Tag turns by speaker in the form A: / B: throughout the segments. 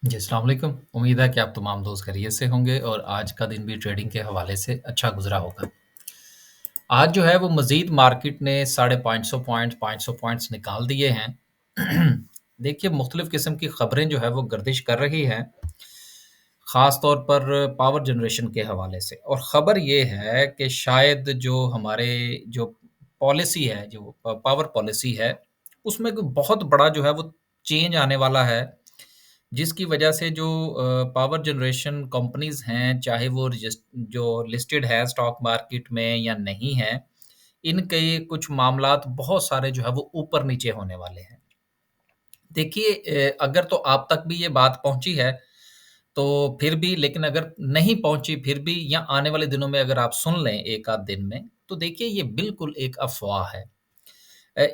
A: जी, अस्सलाम वालेकुम। उम्मीद है कि आप तमाम दोस्त खैरियत से होंगे और आज का दिन भी ट्रेडिंग के हवाले से अच्छा गुज़रा होगा। आज जो है वो मज़ीद मार्केट ने साढ़े 500 पॉइंट 500 पॉइंट्स निकाल दिए हैं। देखिए मुख्तलिफ़ किस्म की ख़बरें जो है वो गर्दिश कर रही हैं, ख़ास तौर पर पावर जनरेशन के हवाले से और ख़बर ये है कि शायद जो हमारे जो पॉलिसी है, जो पावर पॉलिसी है, उसमें कोई बहुत बड़ा जो है वो चेंज आने वाला है जिसकी वजह से जो पावर जनरेशन कंपनीज़ हैं, चाहे वो जो लिस्टेड है स्टॉक मार्केट में या नहीं हैं, इनके कुछ मामलात बहुत सारे जो है वो ऊपर-नीचे होने वाले हैं। देखिए अगर तो आप तक भी ये बात पहुँची है, तो फिर भी लेकिन अगर नहीं पहुँची फिर भी या आने वाले दिनों में अगर आप सुन लें 1 आध दिन में, तो देखिए ये बिल्कुल एक अफ़वाह है।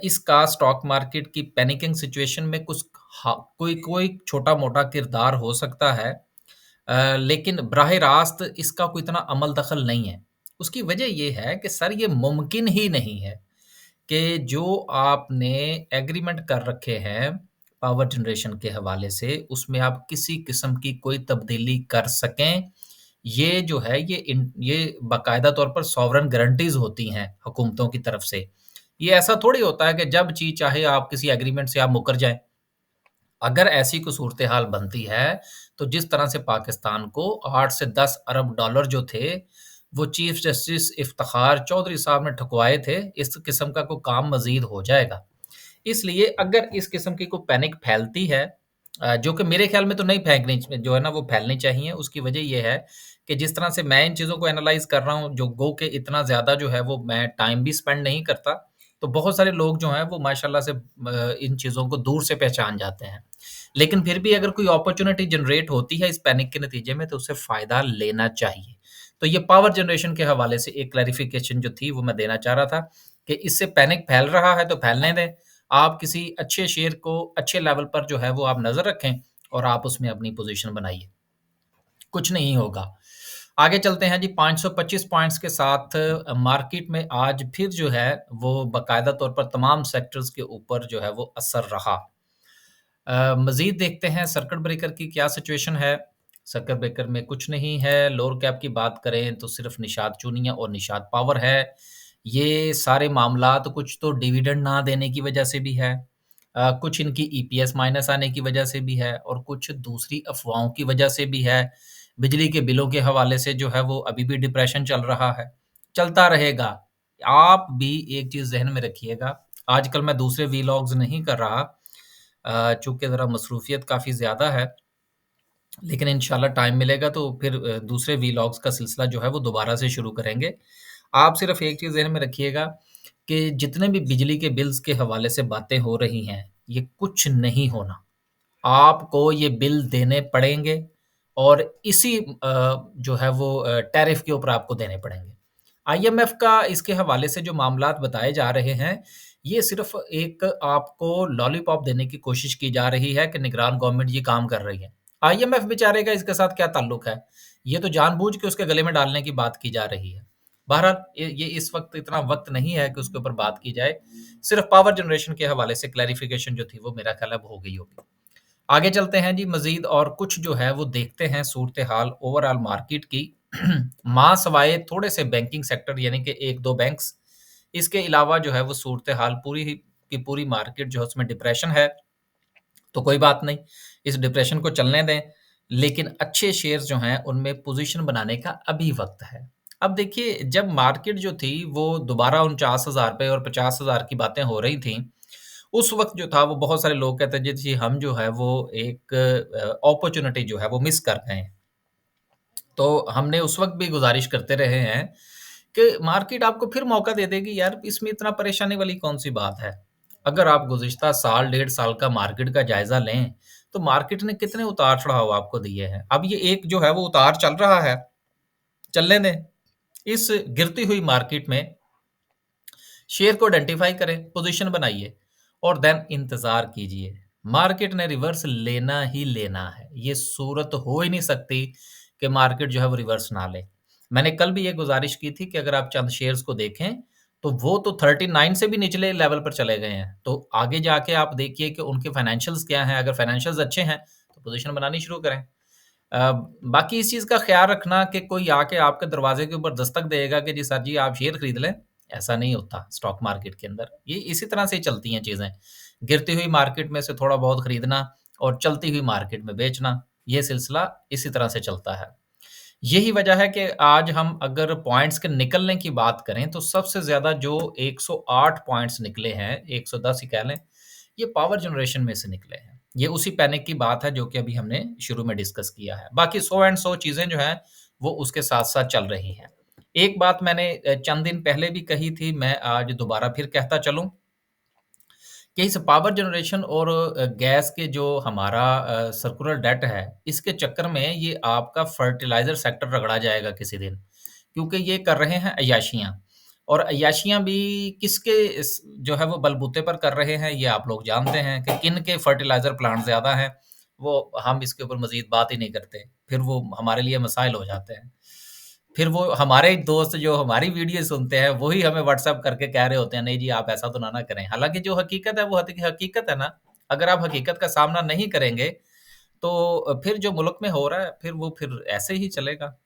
A: इसका स्टॉक मार्केट की पैनिकिंग सिचुएशन में कुछ कोई कोई छोटा-मोटा किरदार हो सकता है लेकिन बराह रास्त इसका कोई इतना अमल दखल नहीं है। उसकी वजह ये है कि सर ये मुमकिन ही नहीं है कि जो आपने एग्रीमेंट कर रखे हैं पावर जनरेशन के हवाले से, उसमें आप किसी किस्म की कोई तब्दीली कर सकें। ये जो है ये बाकायदा तौर पर सॉवरेन गारंटीज़ होती हैं हुकूमतों की तरफ से। ये ऐसा थोड़ी होता है कि जब जी चाहे आप किसी एग्रीमेंट से आप मुकर जाएँ। अगर ऐसी कोई सूरत-ए-हाल बनती है, तो जिस तरह से पाकिस्तान को 8 से 10 अरब डॉलर जो थे, वो चीफ जस्टिस इफ्तिखार चौधरी साहब ने ठुकवाए थे, इस किस्म का कोई काम मज़ीद हो जाएगा। इसलिए अगर इस किस्म की कोई पैनिक फैलती है जो कि मेरे ख़्याल में तो नहीं फेंकनी जो है ना वो फैलनी चाहिए। उसकी वजह ये है कि जिस तरह से मैं इन चीज़ों को एनालाइज़ कर रहा हूँ, जो गो के इतना ज़्यादा जो है वो मैं टाइम भी स्पेंड नहीं करता, तो बहुत सारे लोग जो हैं वो माशाल्लाह से इन चीज़ों को दूर से पहचान जाते हैं। लेकिन फिर भी अगर कोई अपॉर्च्युनिटी जनरेट होती है इस पैनिक के नतीजे में तो उससे फ़ायदा लेना चाहिए। तो ये पावर जनरेशन के हवाले से एक क्लैरिफ़िकेशन जो थी वो मैं देना चाह रहा था कि इससे पैनिक फैल रहा है तो फैलने दें। आप किसी अच्छे शेयर को अच्छे लेवल पर जो है वो आप नज़र रखें और आप उसमें अपनी पोज़ीशन बनाइए। कुछ नहीं होगा। आगे चलते हैं जी 525 पॉइंट्स के साथ मार्केट में आज फिर जो है वो बाकायदा तौर पर तमाम सेक्टर्स के ऊपर जो है वो असर रहा। मज़ीद देखते हैं सर्किट ब्रेकर की क्या सिचुएशन है। सर्किट ब्रेकर में कुछ नहीं है, लोअर कैप की बात करें तो सिर्फ़ निशात चूनिया और निशात पावर है। ये सारे मामलात कुछ तो डिविडेंड ना देने की वजह से भी है कुछ इनकी ईपीएस माइनस आने की वजह से भी है और कुछ दूसरी अफ़वाहों की वजह से भी है। बिजली के बिलों के हवाले से जो है वो अभी भी डिप्रेशन चल रहा है, चलता रहेगा। आप भी एक चीज़ ज़हन में रखिएगा, आजकल मैं दूसरे व्लॉग्स नहीं कर रहा चूँकि ज़रा मसरूफ़ियत काफ़ी ज़्यादा है, लेकिन इंशाल्लाह टाइम मिलेगा तो फिर दूसरे व्लॉग्स का सिलसिला जो है वो दोबारा से शुरू करेंगे। आप सिर्फ़ एक चीज़ ज़हन में रखिएगा कि जितने भी बिजली के बिल्स के हवाले से बातें हो रही हैं, ये कुछ नहीं होना। आपको ये बिल देने पड़ेंगे और इसी जो है वो टैरिफ के ऊपर आपको देने पड़ेंगे। आईएमएफ का इसके हवाले से जो मामलात बताए जा रहे हैं, ये सिर्फ़ एक आपको लॉलीपॉप देने की कोशिश की जा रही है कि निगरान गवर्नमेंट ये काम कर रही है। आईएमएफ बेचारे का इसके साथ क्या ताल्लुक है? ये तो जानबूझ के उसके गले में डालने की बात की जा रही है। बहरहाल ये इस वक़्त इतना वक़्त नहीं है कि उसके ऊपर बात की जाए। सिर्फ़ पावर जनरेशन के हवाले से क्लैरिफ़िकेशन जो थी वो मेरा ख़्याल है अब हो गई होगी। आगे चलते हैं जी मज़ीद और कुछ जो है वो देखते हैं सूरत-ए-हाल ओवरऑल मार्केट की। माँ सवाए थोड़े से बैंकिंग सेक्टर यानी कि 1-2 बैंक्स, इसके अलावा जो है वो सूरत-ए-हाल पूरी की पूरी मार्केट जो है उसमें डिप्रेशन है। तो कोई बात नहीं, इस डिप्रेशन को चलने दें, लेकिन अच्छे शेयर्स जो हैं उनमें पोज़ीशन बनाने का अभी वक़्त है। अब देखिए जब मार्केट जो थी वो दोबारा 49,000 पे और 50,000 की बातें हो रही थीं, उस वक़्त जो था वो बहुत सारे लोग कहते जी, जी हम जो है वो एक अपॉर्च्युनिटी जो है वो मिस कर गए हैं। तो हमने उस वक़्त भी गुज़ारिश करते रहे हैं कि मार्केट आपको फिर मौका दे देगी यार, इसमें इतना परेशानी वाली कौन-सी बात है। अगर आप गुज़िश्ता साल, डेढ़ साल का मार्केट का जायज़ा लें, तो मार्केट ने कितने उतार-चढ़ाव आपको दिए हैं। अब ये एक जो है वो उतार चल रहा है, चलने दें। इस गिरती हुई मार्केट में शेयर को आइडेंटिफ़ाई करें, पोज़ीशन बनाइए और देन इंतज़ार कीजिए। मार्केट ने रिवर्स लेना ही लेना है। ये सूरत हो ही नहीं सकती कि मार्केट जो है वो रिवर्स ना ले। मैंने कल भी ये गुज़ारिश की थी कि अगर आप चंद शेयर्स को देखें, तो वो तो 39 से भी निचले लेवल पर चले गए हैं। तो आगे जाके आप देखिए कि उनके फाइनेंशियल्स क्या हैं, अगर फाइनेंशियल्स अच्छे हैं, तो तो पोज़ीशन बनानी शुरू करें। अ, बाकी इस चीज़ का ख़्याल रखना कि कोई आके आपके दरवाज़े के ऊपर दस्तक देगा कि जी सर जी आप शेयर खरीद लें, ऐसा नहीं होता स्टॉक मार्केट के अंदर। ये इसी तरह से ही चलती हैं चीज़ें। गिरती हुई मार्केट में से थोड़ा बहुत खरीदना और चलती हुई मार्केट में बेचना, ये सिलसिला इसी तरह से चलता है। यही वजह है कि आज हम अगर पॉइंट्स के निकलने की बात करें तो सबसे ज़्यादा जो 108 पॉइंट्स निकले हैं, 110 ही कह लें, ये पावर जनरेशन में से निकले हैं। ये उसी पैनिक की बात है जो कि अभी हमने शुरू में डिस्कस किया है। बाकी 100 एंड 100 चीज़ें जो हैं, वो उसके साथ-साथ चल रही हैं। एक बात मैंने चंद दिन पहले भी कही थी, मैं आज दोबारा फिर कहता चलूँ कि इस पावर जनरेशन और गैस के जो हमारा सर्कुलर डेट है, इसके चक्कर में ये आपका फर्टिलाइज़र सेक्टर रगड़ा जाएगा किसी दिन। क्योंकि ये कर रहे हैं अय्याशियाँ और अय्याशियाँ भी किसके इस जो है वो बलबूते पर कर रहे हैं, ये आप लोग जानते हैं कि किन के फर्टिलाइज़र प्लांट ज़्यादा हैं, वो हम इसके ऊपर मज़ीद बात ही नहीं करते। फिर वो हमारे लिए मसाइल हो जाते हैं। फिर वो हमारे दोस्त जो हमारी वीडियो सुनते हैं, वही हमें व्हाट्सएप करके कह रहे होते हैं, "नहीं जी, आप ऐसा तो ना करें।" हालाँकि जो हकीकत है, वो हकीकत है ना। अगर आप हकीकत का सामना नहीं करेंगे, तो फिर जो मुल्क में हो रहा है, फिर ऐसे ही चलेगा।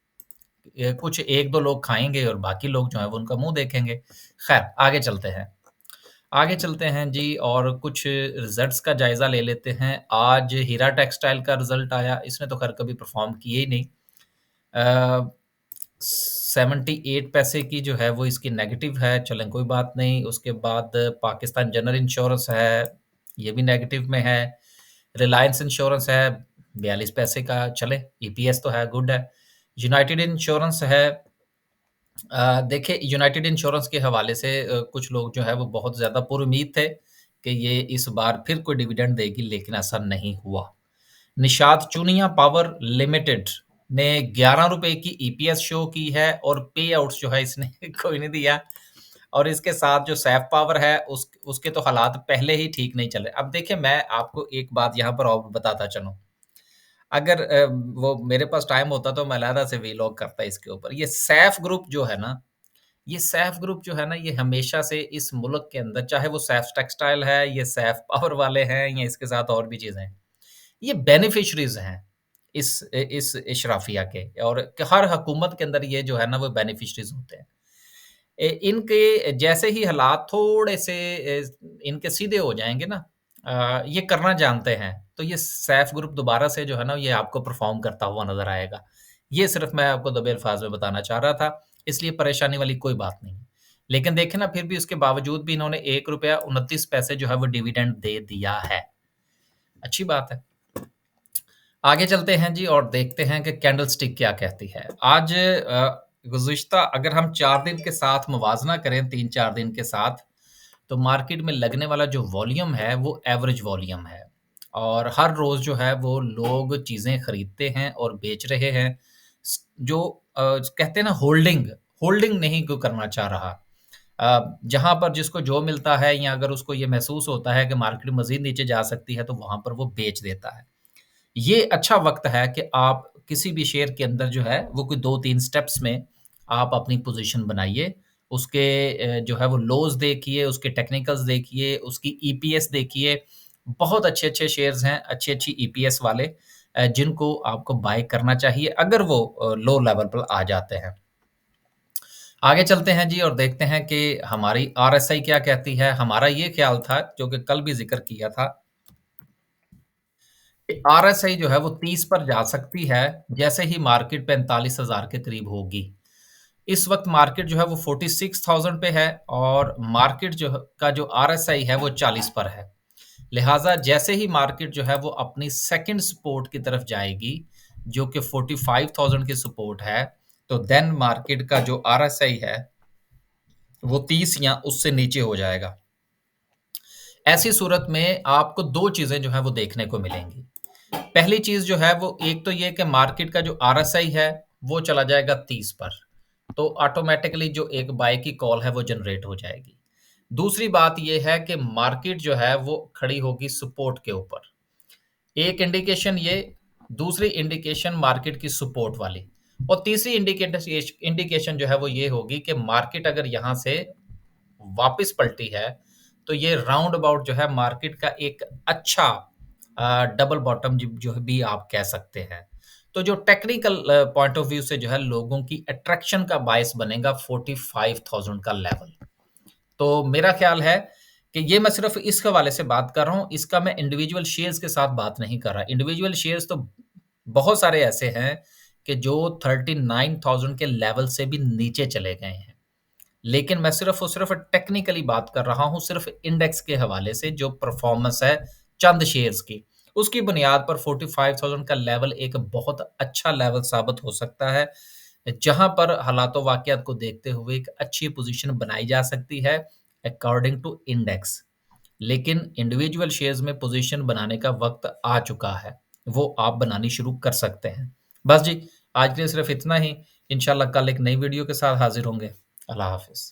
A: कुछ 1-2 लोग खाएँगे और बाकी लोग जो हैं, वो उनका मुँह देखेंगे। ख़ैर, आगे चलते हैं। आगे चलते हैं जी और कुछ रिज़ल्ट्स का जायज़ा ले लेते हैं। आज हीरा टेक्सटाइल का रिज़ल्ट आया, इसने तो ख़ैर कभी परफ़ॉर्म किए ही नहीं। अ 78 पैसे की जो है वो इसकी नेगेटिव है, चलें कोई बात नहीं। उसके बाद पाकिस्तान जनरल इंश्योरेंस है, ये भी नेगेटिव में है। रिलायंस इंश्योरेंस है, 42 पैसे का, चलें ईपीएस तो है, गुड है। यूनाइटेड इंश्योरेंस है। देखिए यूनाइटेड इंश्योरेंस के हवाले से कुछ लोग जो है वो बहुत ज़्यादा पुरुम्मीद थे कि ये इस बार फिर कोई डिविडेंड देगी, लेकिन ऐसा नहीं हुआ। निषाद चूनिया पावर लिमिटेड ने ₹11 की ईपीएस शो की है और पे आउट्स जो है इसने कोई नहीं दिया और इसके साथ जो सैफ पावर है उसके तो हालात पहले ही ठीक नहीं चल रहे। अब देखिए मैं आपको एक बात यहाँ पर और बताता चलूँ, अगर वो मेरे पास टाइम होता तो मैं अलहदा से वीलॉग करता इसके ऊपर। ये सैफ ग्रुप जो है ना, ये सैफ ग्रुप जो है ना, ये हमेशा से इस मुल्क के अंदर चाहे वो सैफ टेक्सटाइल है, ये सैफ पावर वाले हैं या इसके साथ और भी चीज़ें हैं। ये बेनिफिशरीज़ हैं इस इशराफिया के और हर हुकूमत के अंदर ये जो है ना वो बेनिफिशरीज़ होते हैं। इनके जैसे ही हालात थोड़े-से इनके सीधे हो जाएँगे ना, ये करना जानते हैं, तो ये सैफ ग्रुप दोबारा से जो है ना ये आपको परफ़ॉर्म करता हुआ नज़र आएगा। ये सिर्फ़ मैं आपको दबे अल्फ़ाज़ में बताना चाह रहा था, इसलिए परेशानी वाली कोई बात नहीं है। लेकिन देखिए ना फिर भी उसके बावजूद भी इन्होंने ₹1.29 जो है वो डिविडेंड दे दिया है। अच्छी बात है। आगे चलते हैं जी और देखते हैं कि कैंडलस्टिक क्या कहती है। आज गुज़िश्ता अगर हम 4 दिन के साथ मुवाज़ना करें 3-4 दिन के साथ, तो मार्केट में लगने वाला जो वॉल्यूम है, वो एवरेज वॉल्यूम है। और हर रोज़ जो है वो लोग चीज़ें खरीदते हैं और बेच रहे हैं। जो कहते हैं ना होल्डिंग, होल्डिंग नहीं कोई करना चाह रहा। जहाँ पर जिसको जो मिलता है या अगर उसको ये महसूस होता है कि मार्केट मज़ीद नीचे जा सकती है, तो वहाँ पर वो बेच देता है। ये अच्छा वक़्त है कि आप किसी भी शेयर के अंदर जो है वो कोई 2-3 स्टेप्स में आप अपनी पोज़ीशन बनाइए। उसके जो है वो लोज़ देखिए, उसके टेक्निकल्स देखिए, उसकी ईपीएस देखिए। बहुत अच्छे-अच्छे शेयर्स हैं, अच्छी-अच्छी ईपीएस वाले जिनको आपको बाय करना चाहिए अगर वो लो लेवल पर आ जाते हैं। आगे चलते हैं जी और देखते हैं कि हमारी आरएसआई क्या कहती है। हमारा ये ख़्याल था जो कि कल भी ज़िक्र किया था आरएसआई जो है वो 30 पर जा सकती है, जैसे ही मार्केट 45,000 के करीब होगी। इस वक़्त मार्केट जो है वो 46,000 पे है और मार्केट का जो आरएसआई है वो 40 पर है। लिहाज़ा जैसे ही मार्केट जो है वो अपनी सेकंड सपोर्ट की तरफ जाएगी, जो कि 45,000 की सपोर्ट है, तो देन मार्केट का जो आरएसआई है, वो 30 या उससे नीचे हो जाएगा। ऐसी सूरत में आपको 2 चीज़ें जो हैं वो देखने को मिलेंगी। पहली चीज़ जो है वो एक तो ये कि मार्केट का जो आरएसआई है, वो चला जाएगा 30 पर, तो ऑटोमैटिकली जो एक बाय की कॉल है वो जनरेट हो जाएगी। दूसरी बात ये है कि मार्केट जो है वो खड़ी होगी सपोर्ट के ऊपर। एक इंडिकेशन ये, दूसरी इंडिकेशन मार्केट की सपोर्ट वाली और तीसरी इंडिकेशन जो है वो ये होगी कि मार्केट अगर यहाँ से वापस पलटी है, तो ये राउंड अबाउट जो है मार्केट का एक अच्छा डबल बॉटम जो भी आप कह सकते हैं। तो जो टेक्निकल पॉइंट ऑफ व्यू से जो है लोगों की अट्रैक्शन का बायस बनेगा 45,000 का लेवल। तो मेरा ख़्याल है कि ये मैं सिर्फ़ इस हवाले से बात कर रहा हूँ, इसका मैं इंडिविजुअल शेयर्स के साथ बात नहीं कर रहा। इंडिविजुअल शेयर्स तो बहुत सारे ऐसे हैं कि जो 39,000 के लेवल से भी नीचे चले गए हैं। लेकिन मैं सिर्फ़ और सिर्फ़ टेक्निकली बात कर रहा हूँ, सिर्फ़ इंडेक्स के हवाले से जो परफ़ॉर्मेंस है चंद शेयर्स की। उसकी बुनियाद पर 45,000 का लेवल एक बहुत अच्छा लेवल साबित हो सकता है, जहाँ पर हालात व वाक़ियात को देखते हुए एक अच्छी पोज़ीशन बनाई जा सकती है अकॉर्डिंग टू इंडेक्स। लेकिन इंडिविजुअल शेयर्स में पोज़ीशन बनाने का वक़्त आ चुका है। वो आप बनानी शुरू कर सकते हैं। बस जी, आज के लिए सिर्फ़ इतना ही। इंशाअल्लाह कल एक नई वीडियो के साथ हाज़िर होंगे। अल्लाह हाफ़िज़।